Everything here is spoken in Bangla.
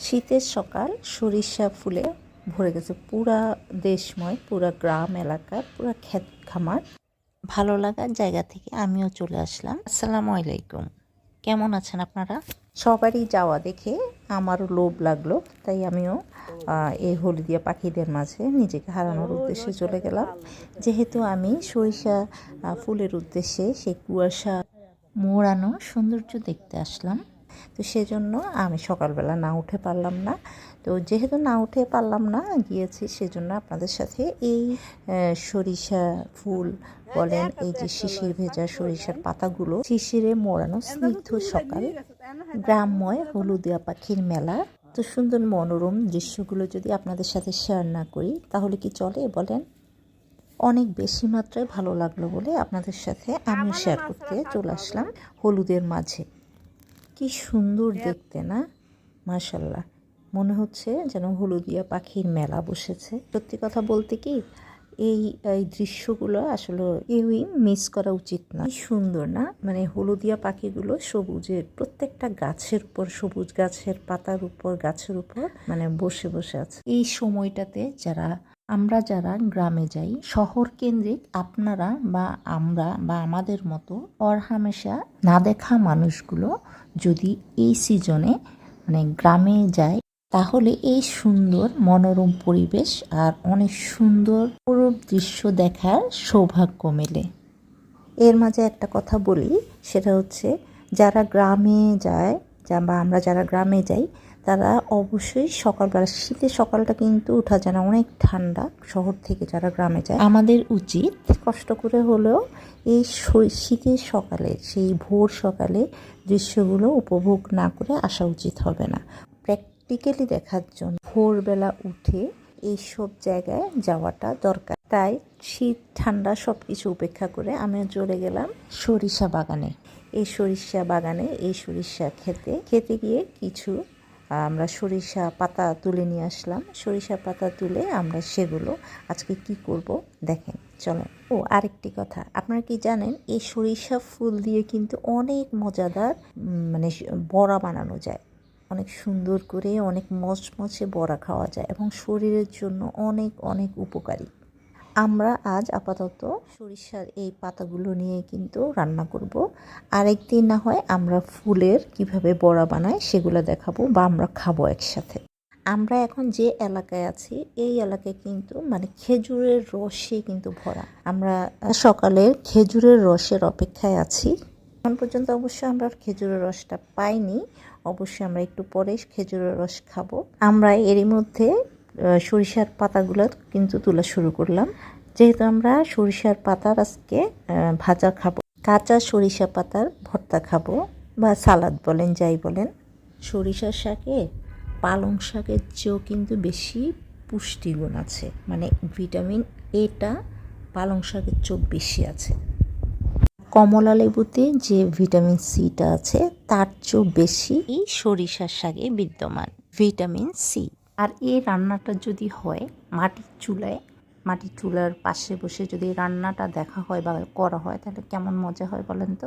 শীতের সকাল সরিষা ফুলে ভরে গেছে পুরা দেশময়, পুরা গ্রাম এলাকা, পুরা ক্ষেত খামার। ভালো লাগার জায়গা থেকে আমিও চলে আসলাম। আসসালামু আলাইকুম, কেমন আছেন আপনারা? সবারই যাওয়া দেখে আমারও লোভ লাগলো, তাই আমিও এই হলদিয়া পাখিদের মাঝে নিজেকে হারানোর উদ্দেশ্যে চলে গেলাম। যেহেতু আমি সরিষা ফুলের উদ্দেশ্যে সেই কুয়াশা মোড়ানো সৌন্দর্য দেখতে আসলাম, তো সেজন্য আমি সকালবেলা না উঠে পারলাম না। তো যেহেতু না উঠে পারলাম না গিয়েছি, সেজন্য আপনাদের সাথে এই সরিষা ফুল বলেন, এই যে শিশির ভেজা সরিষার পাতাগুলো, শিশিরে মোড়ানো স্নিগ্ধ সকাল, গ্রামময় হলুদিয়া পাখির মেলা, তো সুন্দর মনোরম দৃশ্যগুলো যদি আপনাদের সাথে শেয়ার না করি তাহলে কি চলে বলেন? অনেক বেশি মাত্রায় ভালো লাগলো বলে আপনাদের সাথে আমিও শেয়ার করতে চলে আসলাম হলুদের মাঝে। কি সুন্দর দেখতে না, মাশাল্লাহ। মনে হচ্ছে যেন হলুদিয়া পাখির মেলা বসেছে। সত্যি কথা বলতে কি, এই এই দৃশ্যগুলো আসলে কেউই মিস করা উচিত না। কি সুন্দর না, মানে হলুদিয়া পাখিগুলো সবুজের প্রত্যেকটা গাছের উপর, সবুজ গাছের পাতার উপর, গাছের উপর মানে বসে বসে আছে। এই সময়টাতে আমরা যারা গ্রামে যাই, শহর কেন্দ্রিক আপনারা বা আমরা বা আমাদের মতো অরহামেশা না দেখা মানুষগুলো যদি এই সিজনে মানে গ্রামে যায়, তাহলে এই সুন্দর মনোরম পরিবেশ আর অনেক সুন্দর অপরূপ দৃশ্য দেখার সৌভাগ্য মেলে। এর মাঝে একটা কথা বলি, সেটা হচ্ছে যারা গ্রামে যায় বা আমরা যারা গ্রামে যাই, তারা অবশ্যই সকালবেলা, শীতের সকালটা কিন্তু ওঠা যায় না, অনেক ঠান্ডা। শহর থেকে যারা গ্রামে যায়, আমাদের উচিত কষ্ট করে হলেও এই শীতের সকালে, সেই ভোর সকালে দৃশ্যগুলো উপভোগ না করে আসা উচিত হবে না। প্র্যাকটিক্যালি দেখার জন্য ভোরবেলা উঠে এইসব জায়গায় যাওয়াটা দরকার। তাই শীত ঠান্ডা সব কিছু উপেক্ষা করে আমিও চলে গেলাম সরিষা বাগানে। এই সরিষা বাগানে, এই সরিষা খেতে গিয়ে কিছু আমরা সরিষা পাতা তুলে নিয়ে আসলাম। সরিষা পাতা তুলে আমরা সেগুলো আজকে কি করব দেখেন, চলেন। ও আরেকটি কথা, আপনারা কি জানেন, এই সরিষা ফুল দিয়ে কিন্তু অনেক মজাদার মানে বড়া বানানো যায়। অনেক সুন্দর করে অনেক মচমচে বড়া খাওয়া যায় এবং শরীরের জন্য অনেক অনেক উপকারী। আমরা আজ আপাতত সরিষার এই পাতাগুলো নিয়ে কিন্তু রান্না করব। আরেকদিন না হয় আমরা ফুলের কিভাবে বড়া বানাই সেগুলো দেখাবো বা আমরা খাবো একসাথে। আমরা এখন যে এলাকায় আছি, এই এলাকায় কিন্তু মানে খেজুরের রসে কিন্তু ভরা। আমরা সকালের খেজুরের রসের অপেক্ষায় আছি। এখন পর্যন্ত অবশ্যই আমরা খেজুরের রসটা পাইনি, অবশ্যই আমরা একটু পরে খেজুরের রস খাবো। আমরা এরই মধ্যে সরিষার পাতাগুলো কিন্তু তোলা শুরু করলাম, যেহেতু আমরা সরিষার পাতার আজকে ভাজা খাবো, কাঁচা সরিষা পাতার ভর্তা খাবো বা সালাদ বলেন, যাই বলেন। সরিষার শাকে পালং শাকের চেয়েও কিন্তু বেশি পুষ্টিগুণ আছে, মানে ভিটামিন এটা পালং শাকের চেয়েও বেশি আছে। কমলা লেবুতে যে ভিটামিন সিটা আছে তার চেয়েও বেশি এই সরিষার শাকে বিদ্যমান ভিটামিন সি। আর এই রান্নাটা যদি হয় মাটির চুলার পাশে বসে যদি রান্নাটা দেখা হয় বা করা হয়, তাহলে কেমন মজা হয় বলেন তো?